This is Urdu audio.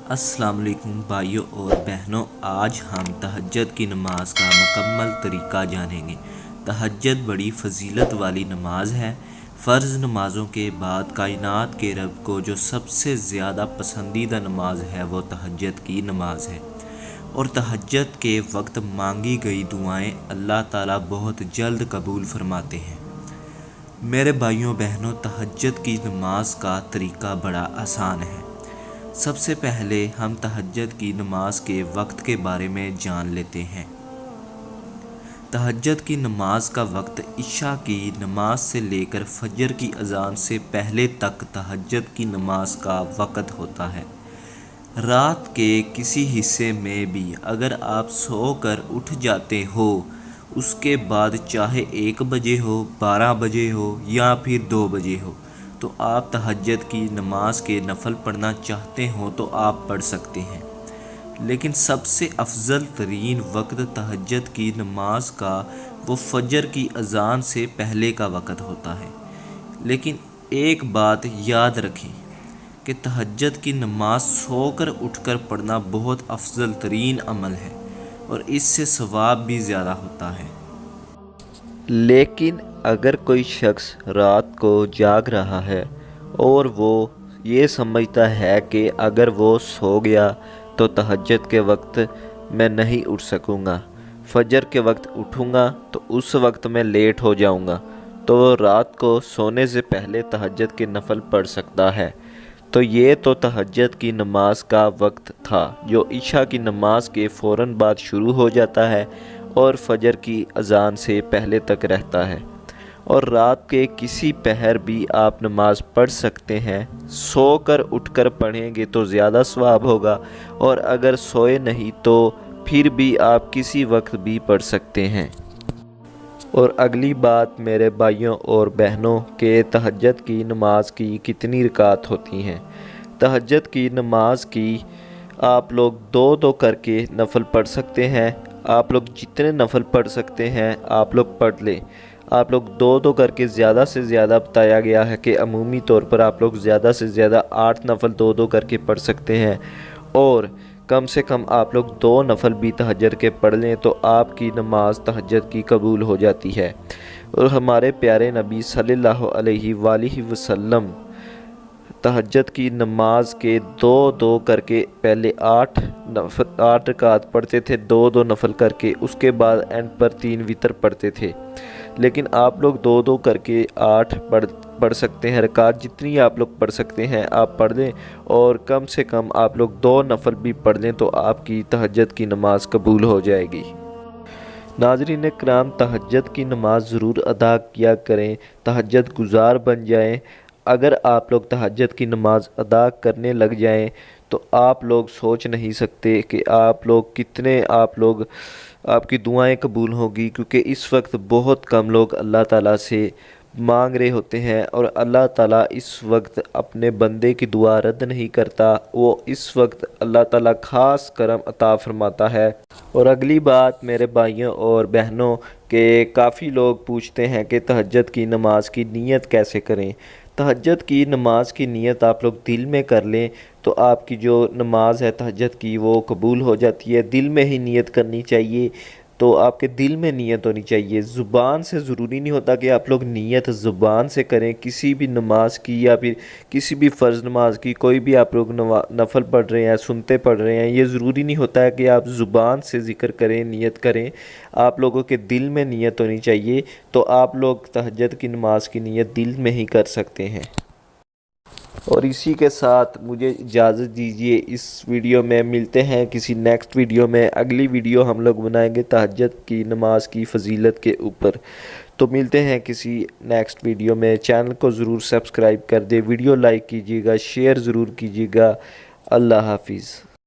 السلام علیکم بھائیوں اور بہنوں، آج ہم تہجد کی نماز کا مکمل طریقہ جانیں گے۔ تہجد بڑی فضیلت والی نماز ہے۔ فرض نمازوں کے بعد کائنات کے رب کو جو سب سے زیادہ پسندیدہ نماز ہے وہ تہجد کی نماز ہے، اور تہجد کے وقت مانگی گئی دعائیں اللہ تعالیٰ بہت جلد قبول فرماتے ہیں۔ میرے بھائیوں بہنوں، تہجد کی نماز کا طریقہ بڑا آسان ہے۔ سب سے پہلے ہم تہجد کی نماز کے وقت کے بارے میں جان لیتے ہیں۔ تہجد کی نماز کا وقت عشاء کی نماز سے لے کر فجر کی اذان سے پہلے تک تہجد کی نماز کا وقت ہوتا ہے۔ رات کے کسی حصے میں بھی اگر آپ سو کر اٹھ جاتے ہو، اس کے بعد چاہے 1 بجے ہو، 12 بجے ہو یا پھر 2 بجے ہو، تو آپ تہجد کی نماز کے نفل پڑھنا چاہتے ہوں تو آپ پڑھ سکتے ہیں، لیکن سب سے افضل ترین وقت تہجد کی نماز کا وہ فجر کی اذان سے پہلے کا وقت ہوتا ہے۔ لیکن ایک بات یاد رکھیں کہ تہجد کی نماز سو کر اٹھ کر پڑھنا بہت افضل ترین عمل ہے، اور اس سے ثواب بھی زیادہ ہوتا ہے۔ لیکن اگر کوئی شخص رات کو جاگ رہا ہے اور وہ یہ سمجھتا ہے کہ اگر وہ سو گیا تو تہجد کے وقت میں نہیں اٹھ سکوں گا، فجر کے وقت اٹھوں گا تو اس وقت میں لیٹ ہو جاؤں گا، تو وہ رات کو سونے سے پہلے تہجد کے نفل پڑھ سکتا ہے۔ تو یہ تو تہجد کی نماز کا وقت تھا جو عشاء کی نماز کے فوراً بعد شروع ہو جاتا ہے اور فجر کی اذان سے پہلے تک رہتا ہے، اور رات کے کسی پہر بھی آپ نماز پڑھ سکتے ہیں۔ سو کر اٹھ کر پڑھیں گے تو زیادہ ثواب ہوگا، اور اگر سوئے نہیں تو پھر بھی آپ کسی وقت بھی پڑھ سکتے ہیں۔ اور اگلی بات میرے بھائیوں اور بہنوں کہ تہجد کی نماز کی کتنی رکعت ہوتی ہیں۔ تہجد کی نماز کی آپ لوگ 2 کر کے نفل پڑھ سکتے ہیں۔ آپ لوگ جتنے نفل پڑھ سکتے ہیں آپ لوگ پڑھ لیں۔ آپ لوگ 2 کر کے زیادہ سے زیادہ بتایا گیا ہے کہ عمومی طور پر آپ لوگ زیادہ سے زیادہ 8 نفل 2 کر کے پڑھ سکتے ہیں، اور کم سے کم آپ لوگ 2 نفل بھی تہجد کے پڑھ لیں تو آپ کی نماز تہجد کی قبول ہو جاتی ہے۔ اور ہمارے پیارے نبی صلی اللہ علیہ وآلہ وسلم تہجد کی نماز کے 2 کر کے پہلے 8 رکعت پڑھتے تھے، 2 نفل کر کے، اس کے بعد اینڈ پر 3 وتر پڑھتے تھے۔ لیکن آپ لوگ 2 کر کے 8 پڑھ سکتے ہیں۔ رکعت جتنی آپ لوگ پڑھ سکتے ہیں آپ پڑھ لیں، اور کم سے کم آپ لوگ 2 نفل بھی پڑھ لیں تو آپ کی تہجد کی نماز قبول ہو جائے گی۔ ناظرین کرام، تہجد کی نماز ضرور ادا کیا کریں، تہجد گزار بن جائیں۔ اگر آپ لوگ تہجد کی نماز ادا کرنے لگ جائیں تو آپ لوگ سوچ نہیں سکتے کہ آپ کی دعائیں قبول ہوگی، کیونکہ اس وقت بہت کم لوگ اللہ تعالیٰ سے مانگ رہے ہوتے ہیں، اور اللہ تعالیٰ اس وقت اپنے بندے کی دعا رد نہیں کرتا، وہ اس وقت اللہ تعالیٰ خاص کرم عطا فرماتا ہے۔ اور اگلی بات میرے بھائیوں اور بہنوں کہ کافی لوگ پوچھتے ہیں کہ تہجد کی نماز کی نیت کیسے کریں۔ تہجد کی نماز کی نیت آپ لوگ دل میں کر لیں تو آپ کی جو نماز ہے تہجد کی وہ قبول ہو جاتی ہے۔ دل میں ہی نیت کرنی چاہیے، تو آپ کے دل میں نیت ہونی چاہیے، زبان سے ضروری نہیں ہوتا کہ آپ لوگ نیت زبان سے کریں کسی بھی نماز کی، یا پھر کسی بھی فرض نماز کی، کوئی بھی آپ لوگ نفل پڑھ رہے ہیں، سنتے پڑھ رہے ہیں، یہ ضروری نہیں ہوتا ہے کہ آپ زبان سے ذکر کریں، نیت کریں۔ آپ لوگوں کے دل میں نیت ہونی چاہیے، تو آپ لوگ تہجد کی نماز کی نیت دل میں ہی کر سکتے ہیں۔ اور اسی کے ساتھ مجھے اجازت دیجیے، اس ویڈیو میں ملتے ہیں کسی نیکسٹ ویڈیو میں۔ اگلی ویڈیو ہم لوگ بنائیں گے تہجد کی نماز کی فضیلت کے اوپر۔ تو ملتے ہیں کسی نیکسٹ ویڈیو میں۔ چینل کو ضرور سبسکرائب کر دیں، ویڈیو لائک کیجیے گا، شیئر ضرور کیجیے گا۔ اللہ حافظ۔